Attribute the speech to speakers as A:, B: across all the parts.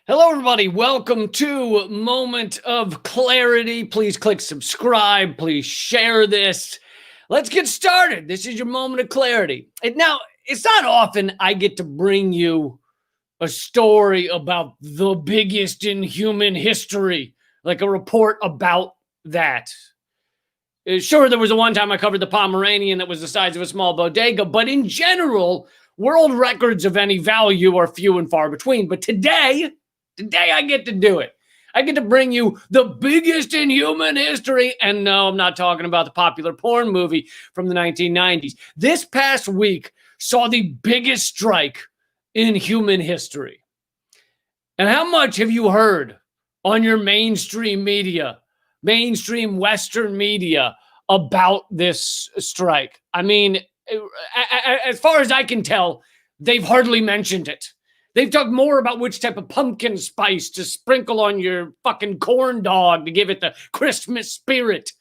A: Hello, everybody. Welcome to Moment of Clarity. Please click subscribe. Please share this. Let's get started. This is your moment of clarity. Now, it's not often I get to bring you a story about the biggest in human history, like a report about that. Sure, there was a one time I covered the Pomeranian that was the size of a small bodega, but in general, world records of any value are few and far between. But today I get to do it. I get to bring you the biggest in human history. And no, I'm not talking about the popular porn movie from the 1990s. This past week saw the biggest strike in human history. And how much have you heard on your mainstream media, mainstream Western media, about this strike? I mean, as far as I can tell, they've hardly mentioned it. They've talked more about which type of pumpkin spice to sprinkle on your fucking corn dog to give it the Christmas spirit.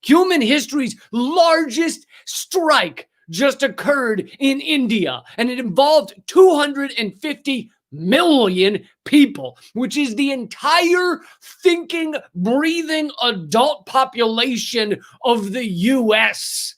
A: Human history's largest strike just occurred in India, and it involved 250 million people, which is the entire thinking, breathing adult population of the U.S.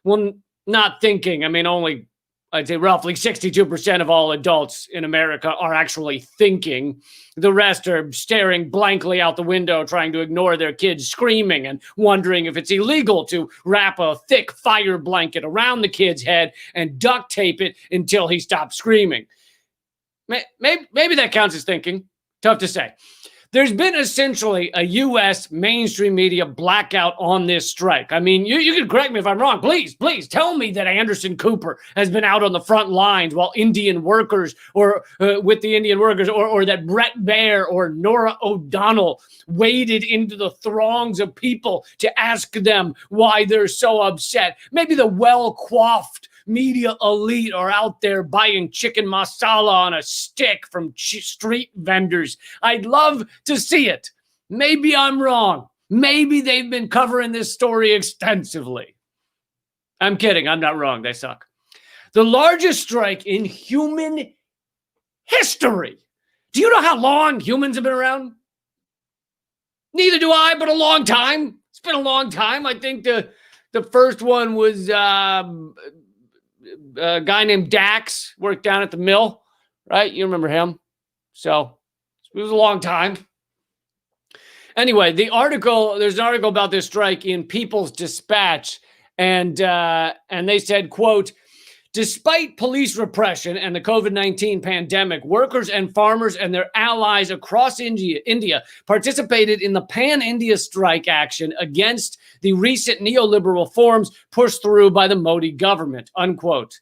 A: Well, not thinking. I mean, only I'd say roughly 62% of all adults in America are actually thinking. The rest are staring blankly out the window, trying to ignore their kids screaming and wondering if it's illegal to wrap a thick fire blanket around the kid's head and duct tape it until he stops screaming. Maybe that counts as thinking. Tough to say. There's been essentially a U.S. mainstream media blackout on this strike. I mean, you can correct me if I'm wrong. Please tell me that Anderson Cooper has been out on the front lines while Indian workers or with the Indian workers or that Brett Baer or Nora O'Donnell waded into the throngs of people to ask them why they're so upset. Maybe the well-coiffed media elite are out there buying chicken masala on a stick from street vendors. I'd love to see it. Maybe I'm wrong. Maybe they've been covering this story extensively. I'm kidding. I'm not wrong. They suck. The largest strike in human history. Do you know how long humans have been around? Neither do I, but a long time. It's been a long time. I think the first one was a guy named Dax, worked down at the mill, right? You remember him. So it was a long time. Anyway, there's an article about this strike in People's Dispatch, and they said, quote, despite police repression and the COVID-19 pandemic, workers and farmers and their allies across India participated in the Pan-India strike action against the recent neoliberal reforms pushed through by the Modi government, unquote.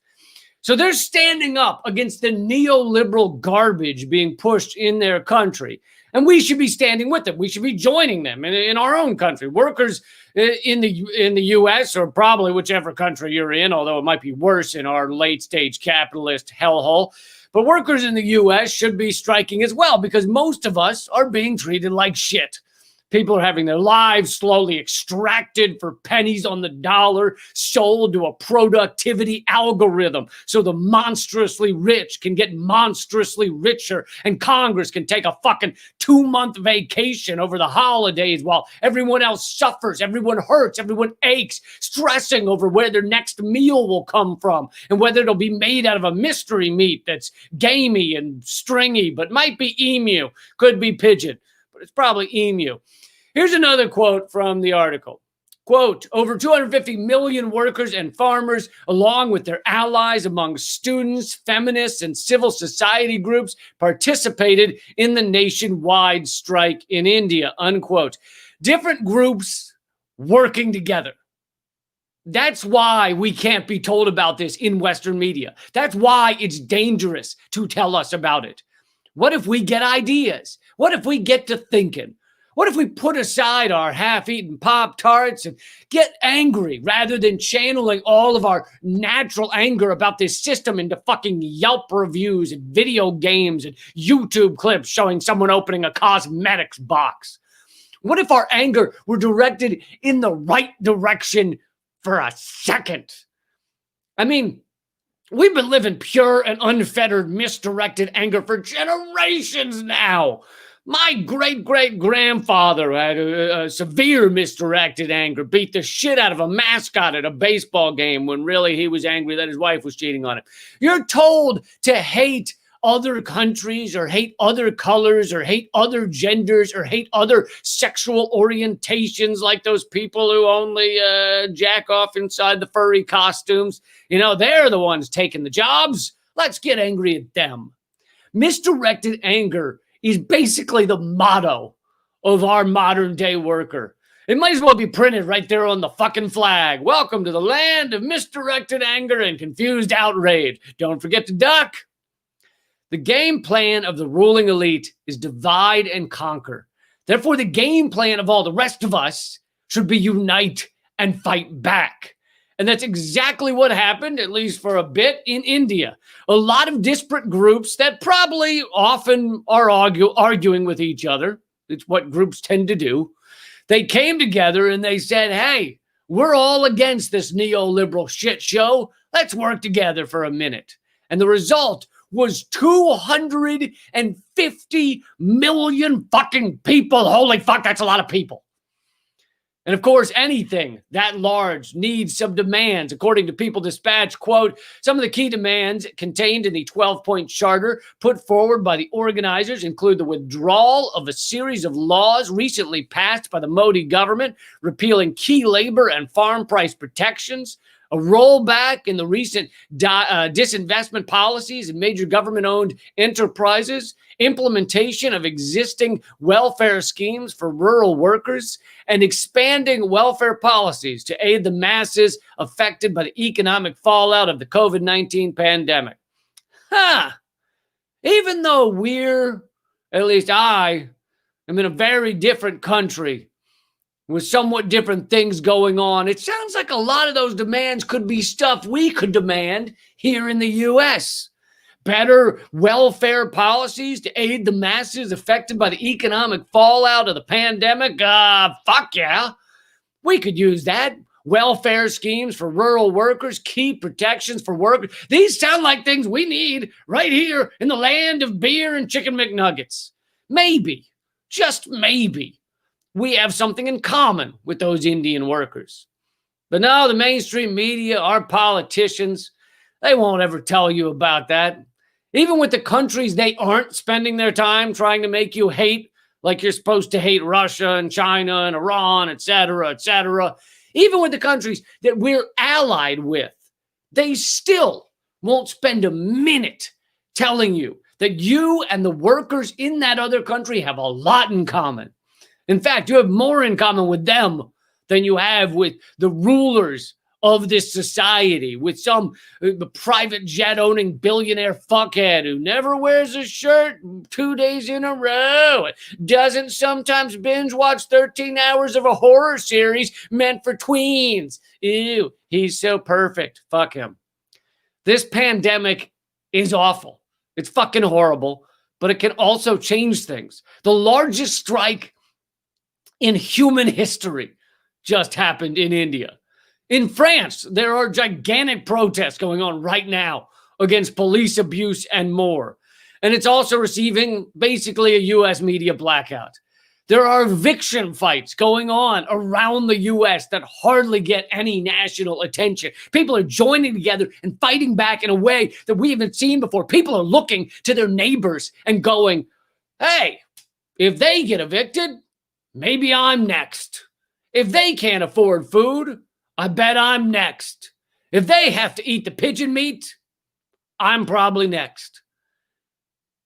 A: So they're standing up against the neoliberal garbage being pushed in their country. And we should be standing with them. We should be joining them in our own country. Workers in the U.S. or probably whichever country you're in, although it might be worse in our late-stage capitalist hellhole. But workers in the U.S. should be striking as well because most of us are being treated like shit. People are having their lives slowly extracted for pennies on the dollar, sold to a productivity algorithm so the monstrously rich can get monstrously richer and Congress can take a fucking 2-month vacation over the holidays while everyone else suffers, everyone hurts, everyone aches, stressing over where their next meal will come from and whether it'll be made out of a mystery meat that's gamey and stringy, but might be emu, could be pigeon, but it's probably emu. Here's another quote from the article. Quote, over 250 million workers and farmers, along with their allies among students, feminists, and civil society groups, participated in the nationwide strike in India, unquote. Different groups working together. That's why we can't be told about this in Western media. That's why it's dangerous to tell us about it. What if we get ideas? What if we get to thinking? What if we put aside our half-eaten Pop-Tarts and get angry rather than channeling all of our natural anger about this system into fucking Yelp reviews and video games and YouTube clips showing someone opening a cosmetics box? What if our anger were directed in the right direction for a second? I mean, We've been living pure and unfettered, misdirected anger for generations now. My great-great-grandfather had a severe misdirected anger, beat the shit out of a mascot at a baseball game when really he was angry that his wife was cheating on him. You're told to hate other countries or hate other colors or hate other genders or hate other sexual orientations, like those people who only jack off inside the furry costumes. You know, they're the ones taking the jobs. Let's get angry at them. Misdirected anger is basically the motto of our modern day worker. It might as well be printed right there on the fucking flag. Welcome to the land of misdirected anger and confused outrage. Don't forget to duck. The game plan of the ruling elite is divide and conquer. Therefore, the game plan of all the rest of us should be unite and fight back. And that's exactly what happened, at least for a bit, in India. A lot of disparate groups that probably often are arguing with each other. It's what groups tend to do. They came together and they said, hey, we're all against this neoliberal shit show. Let's work together for a minute. And the result was 250 million fucking people. Holy fuck, that's a lot of people. And of course, anything that large needs some demands. According to People Dispatch, quote, some of the key demands contained in the 12-point charter put forward by the organizers include the withdrawal of a series of laws recently passed by the Modi government, repealing key labor and farm price protections, a rollback in the recent disinvestment policies in major government-owned enterprises, implementation of existing welfare schemes for rural workers, and expanding welfare policies to aid the masses affected by the economic fallout of the COVID-19 pandemic. Even though we're, at least I, am in a very different country, with somewhat different things going on, it sounds like a lot of those demands could be stuff we could demand here in the U.S. Better welfare policies to aid the masses affected by the economic fallout of the pandemic. Fuck yeah. We could use that. Welfare schemes for rural workers, key protections for workers. These sound like things we need right here in the land of beer and chicken McNuggets. Maybe, just maybe, we have something in common with those Indian workers. But no, the mainstream media, our politicians, they won't ever tell you about that. Even with the countries they aren't spending their time trying to make you hate, like you're supposed to hate Russia and China and Iran, etc., etc. Even with the countries that we're allied with, they still won't spend a minute telling you that you and the workers in that other country have a lot in common. In fact, you have more in common with them than you have with the rulers of this society, with some private jet owning billionaire fuckhead who never wears a shirt 2 days in a row, doesn't sometimes binge watch 13 hours of a horror series meant for tweens. Ew, he's so perfect. Fuck him. This pandemic is awful. It's fucking horrible, but it can also change things. The largest strike in human history just happened in India. In France, there are gigantic protests going on right now against police abuse and more. And it's also receiving basically a U.S. media blackout. There are eviction fights going on around the U.S. that hardly get any national attention. People are joining together and fighting back in a way that we haven't seen before. People are looking to their neighbors and going, hey, if they get evicted, maybe I'm next. If they can't afford food, I bet I'm next. If they have to eat the pigeon meat, I'm probably next.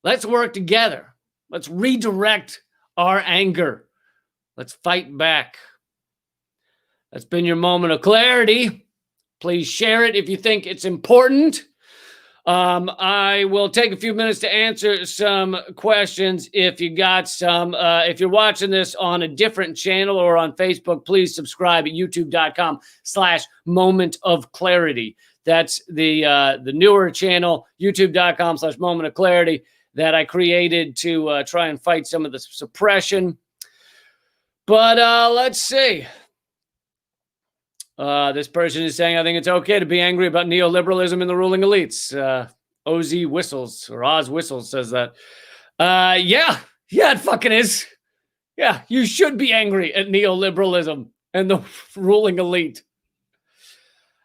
A: Let's work together. Let's redirect our anger. Let's fight back. That's been your moment of clarity. Please share it if you think it's important. I will take a few minutes to answer some questions if you got some. If you're watching this on a different channel or on Facebook, please subscribe at youtube.com/moment of clarity. That's the newer channel, youtube.com/moment of clarity, that I created to try and fight some of the suppression. But let's see. This person is saying, I think it's okay to be angry about neoliberalism in the ruling elites. Oz Whistles says that. Yeah, it fucking is. Yeah, you should be angry at neoliberalism and the ruling elite.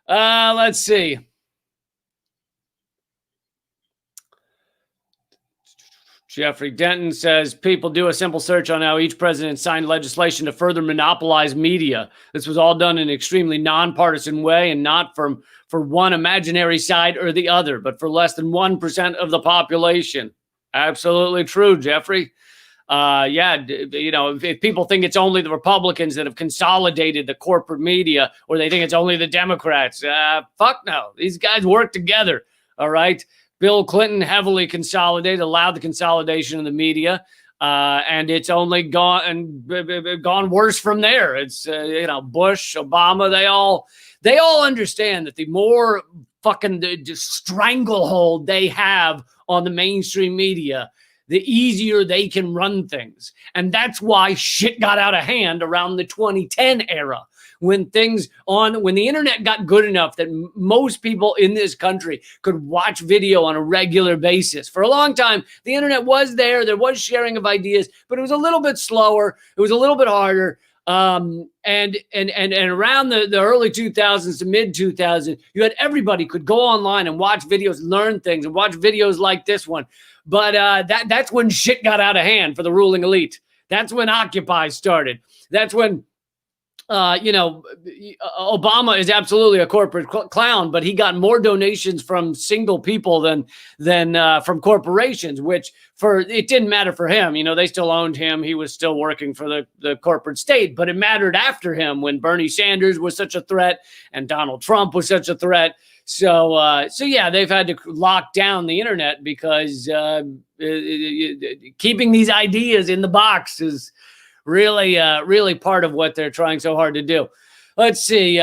A: Let's see. Jeffrey Denton says people do a simple search on how each president signed legislation to further monopolize media. This was all done in an extremely nonpartisan way and not for one imaginary side or the other, but for less than 1% of the population. Absolutely true, Jeffrey. If people think it's only the Republicans that have consolidated the corporate media, or they think it's only the Democrats, fuck no. These guys work together, all right? Bill Clinton heavily consolidated, allowed the consolidation of the media, and it's only gone worse from there. It's Bush, Obama, they all understand that the more fucking stranglehold they have on the mainstream media, the easier they can run things. And that's why shit got out of hand around the 2010 era, when the internet got good enough that most people in this country could watch video on a regular basis. For a long time, the internet was there was sharing of ideas, but it was a little bit slower. It was a little bit harder. And around the early 2000s to mid 2000s, you had everybody could go online and watch videos, learn things, and watch videos like this one. But that's when shit got out of hand for the ruling elite. That's when Occupy started. That's when Obama is absolutely a corporate clown, but he got more donations from single people than from corporations, which it didn't matter for him. They still owned him. He was still working for the corporate state, but it mattered after him when Bernie Sanders was such a threat and Donald Trump was such a threat. So yeah, they've had to lock down the internet because keeping these ideas in the box is really part of what they're trying so hard to do. Let's see.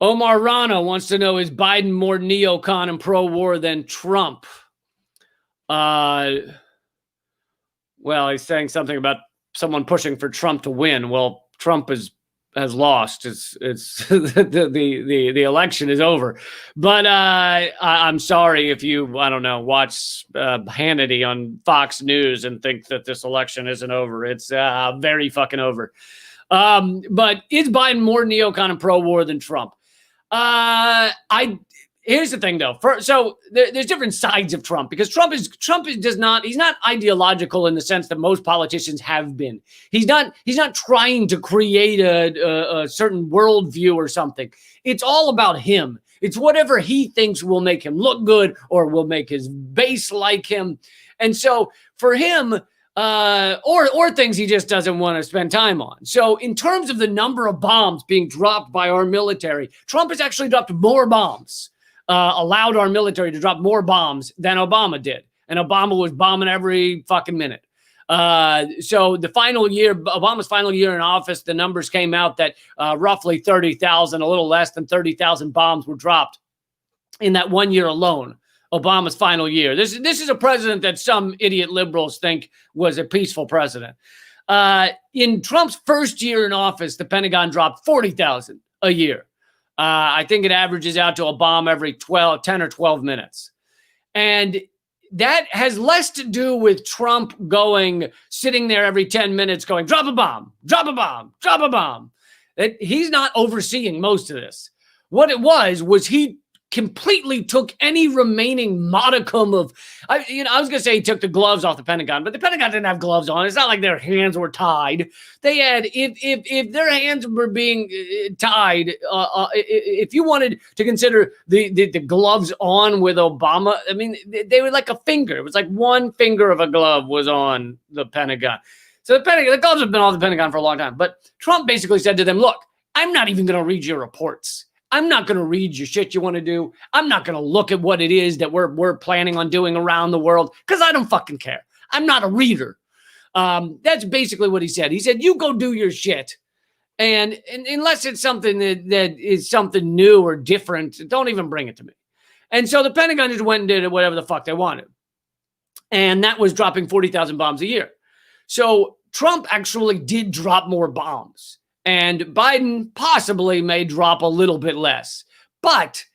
A: Omar Rana wants to know, is Biden more neocon and pro-war than Trump? Well, he's saying something about someone pushing for Trump to win. Well, Trump has lost. It's the election is over. But I'm sorry if you, watch Hannity on Fox News and think that this election isn't over. It's very fucking over. But is Biden more neocon and pro-war than Trump? Here's the thing, though. So there's different sides of Trump, because he's not ideological in the sense that most politicians have been. He's not trying to create a certain worldview or something. It's all about him. It's whatever he thinks will make him look good or will make his base like him. And so for him, or things he just doesn't want to spend time on. So in terms of the number of bombs being dropped by our military, Trump has actually dropped more bombs. Allowed our military to drop more bombs than Obama did. And Obama was bombing every fucking minute. So Obama's final year in office, the numbers came out that roughly 30,000, a little less than 30,000 bombs were dropped in that 1 year alone. Obama's final year. This is a president that some idiot liberals think was a peaceful president. In Trump's first year in office, the Pentagon dropped 40,000 a year. I think it averages out to a bomb every 10 or 12 minutes. And that has less to do with Trump sitting there every 10 minutes going, drop a bomb, drop a bomb, drop a bomb. He's not overseeing most of this. What it was he completely took any remaining modicum of, I was going to say he took the gloves off the Pentagon, but the Pentagon didn't have gloves on. It's not like their hands were tied. They had, if their hands were being tied, if you wanted to consider the gloves on with Obama, they were like a finger. It was like one finger of a glove was on the Pentagon. So the gloves have been off the Pentagon for a long time. But Trump basically said to them, look, I'm not even going to read your reports. I'm not going to read your shit you want to do. I'm not going to look at what it is that we're planning on doing around the world, because I don't fucking care. I'm not a reader. That's basically what he said. He said, you go do your shit. And unless it's something that is something new or different, don't even bring it to me. And so the Pentagon just went and did whatever the fuck they wanted. And that was dropping 40,000 bombs a year. So Trump actually did drop more bombs. and Biden possibly may drop a little bit less. But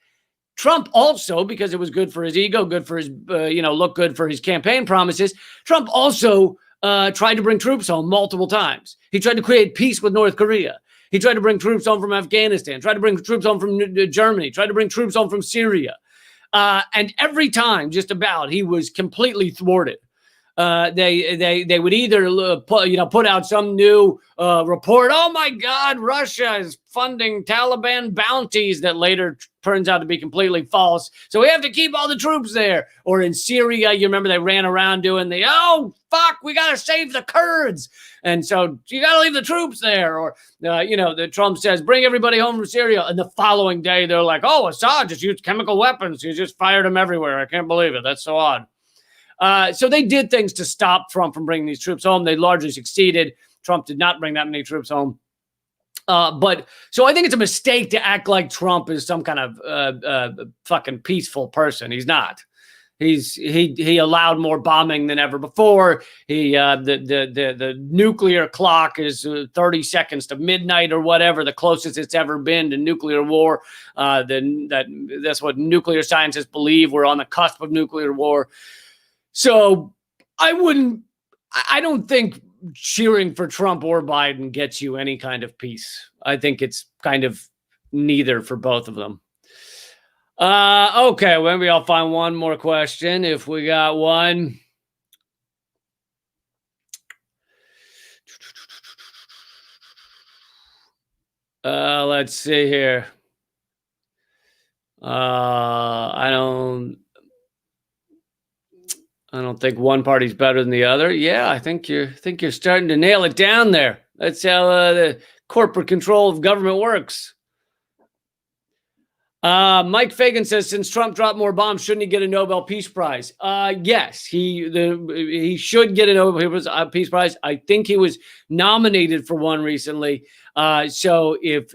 A: Trump also, because it was good for his ego, good for his, look good for his campaign promises, Trump also tried to bring troops home multiple times. He tried to create peace with North Korea. He tried to bring troops home from Afghanistan, tried to bring troops home from Germany, tried to bring troops home from Syria. And every time, just about, he was completely thwarted. They would either put out some new report. Oh my God, Russia is funding Taliban bounties that later turns out to be completely false. So we have to keep all the troops there. Or in Syria, you remember they ran around doing we got to save the Kurds. And so you got to leave the troops there. Or, the Trump says, bring everybody home from Syria. And the following day, they're like, oh, Assad just used chemical weapons. He just fired them everywhere. I can't believe it. That's so odd. So they did things to stop Trump from bringing these troops home. They largely succeeded. Trump did not bring that many troops home. So I think it's a mistake to act like Trump is some kind of fucking peaceful person. He's not. He allowed more bombing than ever before. The nuclear clock is 30 seconds to midnight or whatever, the closest it's ever been to nuclear war. That's what nuclear scientists believe. We're on the cusp of nuclear war. So I don't think cheering for Trump or Biden gets you any kind of peace. I think it's kind of neither for both of them. Okay, maybe I'll find one more question if we got one. Let's see here. I don't think one party's better than the other. Yeah, I think you're starting to nail it down there. That's how the corporate control of government works. Mike Fagan says, since Trump dropped more bombs, shouldn't he get a Nobel Peace Prize? Yes, he should get a Nobel Peace Prize. I think he was nominated for one recently. So if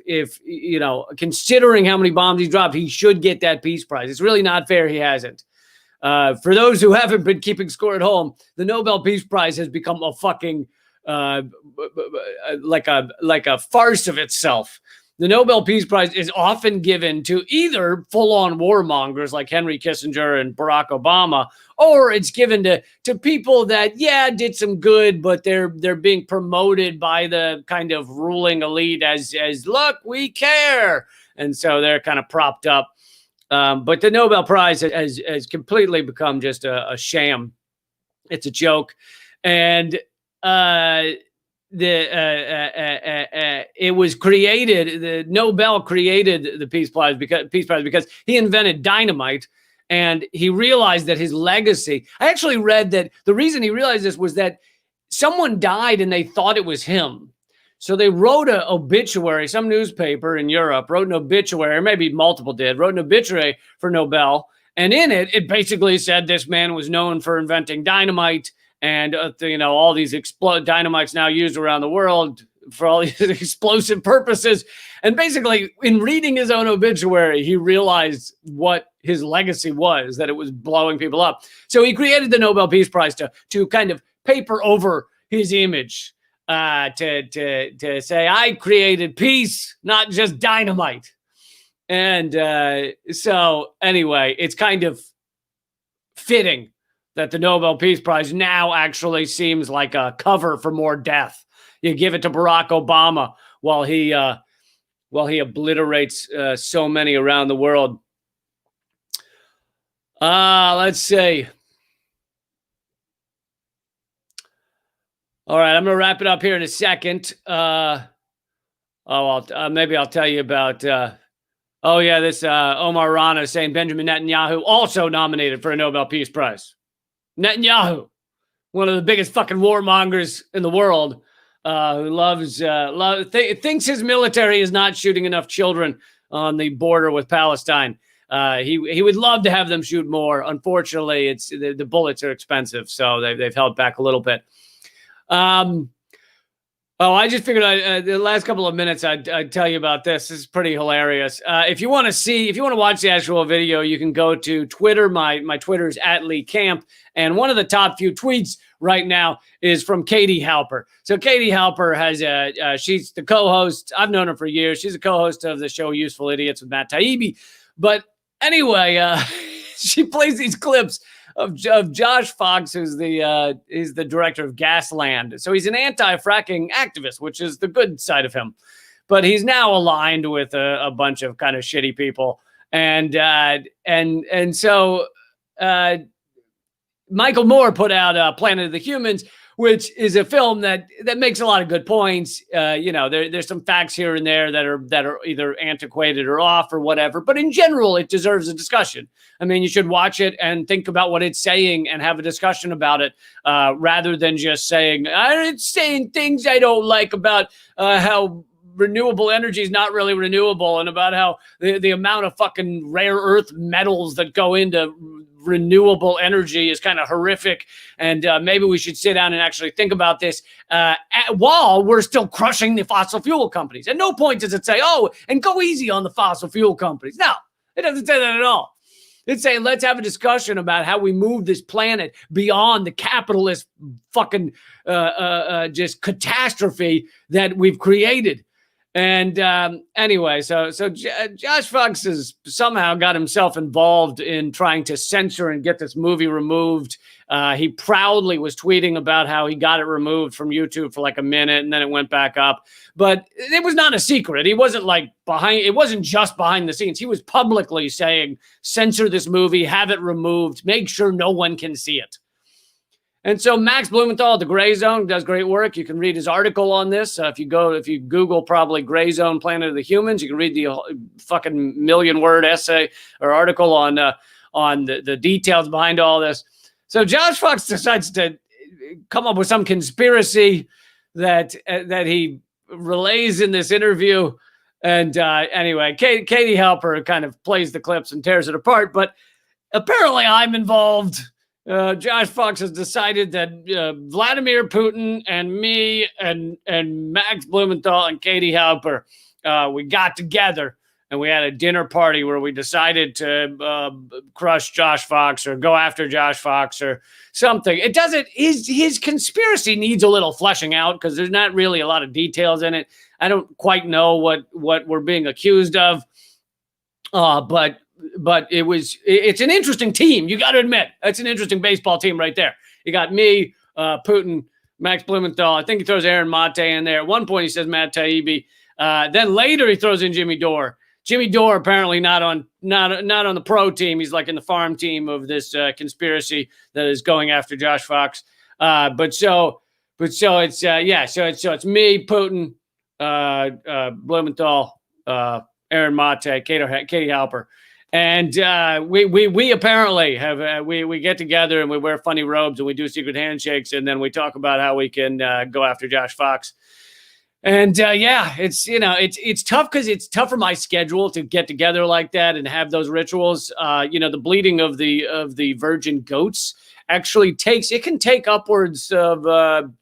A: considering how many bombs he dropped, he should get that Peace Prize. It's really not fair he hasn't. For those who haven't been keeping score at home, the Nobel Peace Prize has become a fucking like a farce of itself. The Nobel Peace Prize is often given to either full-on warmongers like Henry Kissinger and Barack Obama, or it's given to people that, did some good, but they're being promoted by the kind of ruling elite as look, we care. And so they're kind of propped up. But the Nobel Prize has completely become just a sham. It's a joke. And it was created. The Nobel created the Peace Prize because he invented dynamite, and he realized that his legacy. I actually read that the reason he realized this was that someone died and they thought it was him. So they wrote an obituary. Some newspaper in Europe wrote an obituary, or maybe multiple did, wrote an obituary for Nobel. And in it basically said this man was known for inventing dynamite, and all these dynamites now used around the world for all these explosive purposes. And basically, in reading his own obituary, he realized what his legacy was, that it was blowing people up. So he created the Nobel Peace Prize to kind of paper over his image, to say, I created peace, not just dynamite. And so anyway, it's kind of fitting that the Nobel Peace Prize now actually seems like a cover for more death. You give it to Barack Obama while he obliterates so many around the world. Let's see. All right, I'm going to wrap it up here in a second. Maybe I'll tell you about. This Omar Rana saying Benjamin Netanyahu also nominated for a Nobel Peace Prize. Netanyahu, one of the biggest fucking warmongers in the world, who thinks his military is not shooting enough children on the border with Palestine. He would love to have them shoot more. Unfortunately, it's the bullets are expensive, so they've held back a little bit. Oh, I just figured the last couple of minutes I'd tell you about this. This is pretty hilarious. If you want to watch the actual video, you can go to Twitter. My Twitter is @LeeCamp, and one of the top few tweets right now is from Katie Halper. So Katie Halper has she's the co-host. I've known her for years. She's a co-host of the show Useful Idiots with Matt Taibbi. But anyway, she plays these clips of Josh Fox, who's the director of Gasland. So he's an anti-fracking activist, which is the good side of him. But he's now aligned with a bunch of kind of shitty people, and so Michael Moore put out Planet of the Humans, which is a film that makes a lot of good points. There's some facts here and there that are either antiquated or off or whatever. But in general, it deserves a discussion. I mean, you should watch it and think about what it's saying and have a discussion about it, rather than just saying, it's saying things I don't like about how renewable energy is not really renewable, and about how the amount of fucking rare earth metals that go into renewable energy is kind of horrific, and maybe we should sit down and actually think about this while we're still crushing the fossil fuel companies. At no point does it say, oh, and go easy on the fossil fuel companies. No, it doesn't say that at all. It's saying, let's have a discussion about how we move this planet beyond the capitalist fucking just catastrophe that we've created. And anyway, so Josh Fox has somehow got himself involved in trying to censor and get this movie removed. He proudly was tweeting about how he got it removed from YouTube for like a minute, and then it went back up. But it was not a secret. He wasn't like it wasn't just behind the scenes. He was publicly saying, censor this movie, have it removed, make sure no one can see it. And so Max Blumenthal, The Gray Zone, does great work. You can read his article on this. If you Google probably Gray Zone, Planet of the Humans, you can read the fucking million-word essay or article on the details behind all this. So Josh Fox decides to come up with some conspiracy that he relays in this interview. And anyway, Katie Halper kind of plays the clips and tears it apart. But apparently I'm involved. Josh Fox has decided that Vladimir Putin and me and Max Blumenthal and Katie Halper, we got together and we had a dinner party where we decided to crush Josh Fox or go after Josh Fox or something. It doesn't. His conspiracy needs a little fleshing out because there's not really a lot of details in it. I don't quite know what we're being accused of, but it's an interesting team. You got to admit, that's an interesting baseball team right there. You got me, Putin, Max Blumenthal. I think he throws Aaron Mate in there. At one point, he says Matt Taibbi. Then later, he throws in Jimmy Dore. Jimmy Dore apparently not on the pro team. He's like in the farm team of this conspiracy that is going after Josh Fox. So it's me, Putin, Blumenthal, Aaron Mate, Katie Halper. And we apparently have we get together and we wear funny robes and we do secret handshakes and then we talk about how we can go after Josh Fox. And it's tough because it's tough for my schedule to get together like that and have those rituals. The bleeding of the virgin goats actually can take upwards of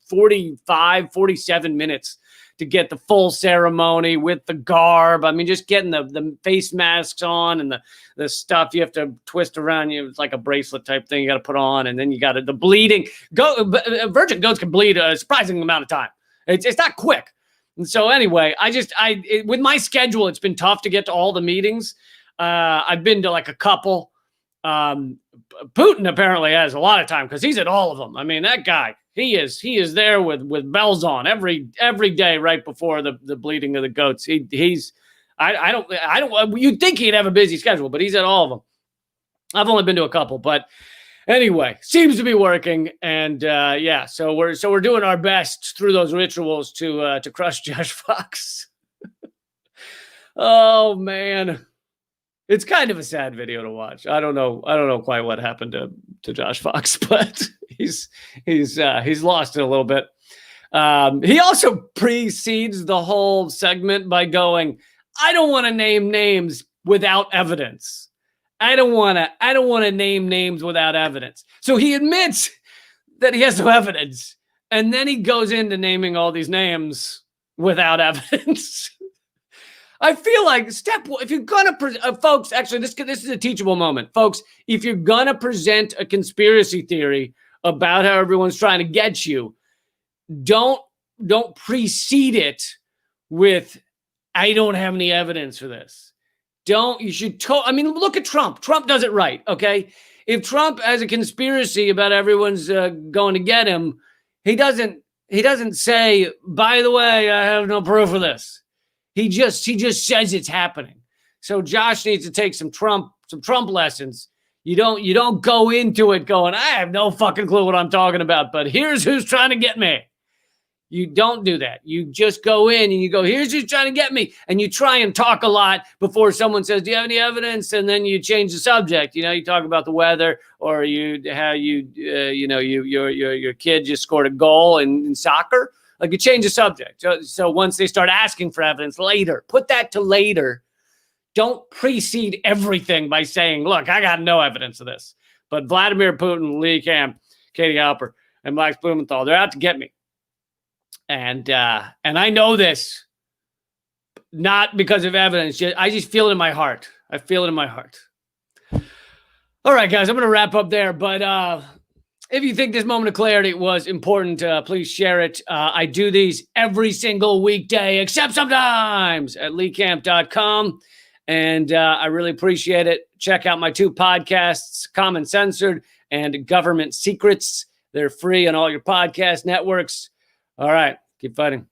A: 47 minutes to get the full ceremony with the garb. I mean, just getting the face masks on and the stuff you have to twist around you. It's like a bracelet type thing you got to put on. And then you got the bleeding. Virgin goats can bleed a surprising amount of time. It's not quick. And so anyway, with my schedule, it's been tough to get to all the meetings. I've been to like a couple. Putin apparently has a lot of time because he's at all of them. I mean, that guy, he is there with bells on every day right before the bleeding of the goats. I don't. You'd think he'd have a busy schedule, but he's at all of them. I've only been to a couple, but anyway, seems to be working. And so we're doing our best through those rituals to crush Josh Fox. Oh man. It's kind of a sad video to watch. I don't know quite what happened to Josh Fox, but he's lost it a little bit. He also precedes the whole segment by going, "I don't want to name names without evidence. I don't want to name names without evidence." So he admits that he has no evidence, And then he goes into naming all these names without evidence. I feel like step one, if you're going to, folks, actually, this is a teachable moment. Folks, if you're going to present a conspiracy theory about how everyone's trying to get you, don't precede it with, I don't have any evidence for this. You should, look at Trump. Trump does it right, okay? If Trump has a conspiracy about everyone's going to get him, he doesn't say, by the way, I have no proof of this. He just says it's happening. So Josh needs to take some Trump lessons. You don't go into it going, I have no fucking clue what I'm talking about, but here's who's trying to get me. You don't do that. You just go in and you go, here's who's trying to get me. And you try and talk a lot before someone says, do you have any evidence? And then you change the subject. You talk about the weather, or your kid just scored a goal in soccer. Like, you change the subject. So once they start asking for evidence later, put that to later. Don't precede everything by saying, look, I got no evidence of this. But Vladimir Putin, Lee Camp, Katie Halper, and Max Blumenthal, they're out to get me. And I know this not because of evidence. I just feel it in my heart. I feel it in my heart. All right, guys, I'm going to wrap up there. But if you think this moment of clarity was important, please share it. I do these every single weekday, except sometimes, at leecamp.com. And I really appreciate it. Check out my 2 podcasts, Common Censored and Government Secrets. They're free on all your podcast networks. All right, keep fighting.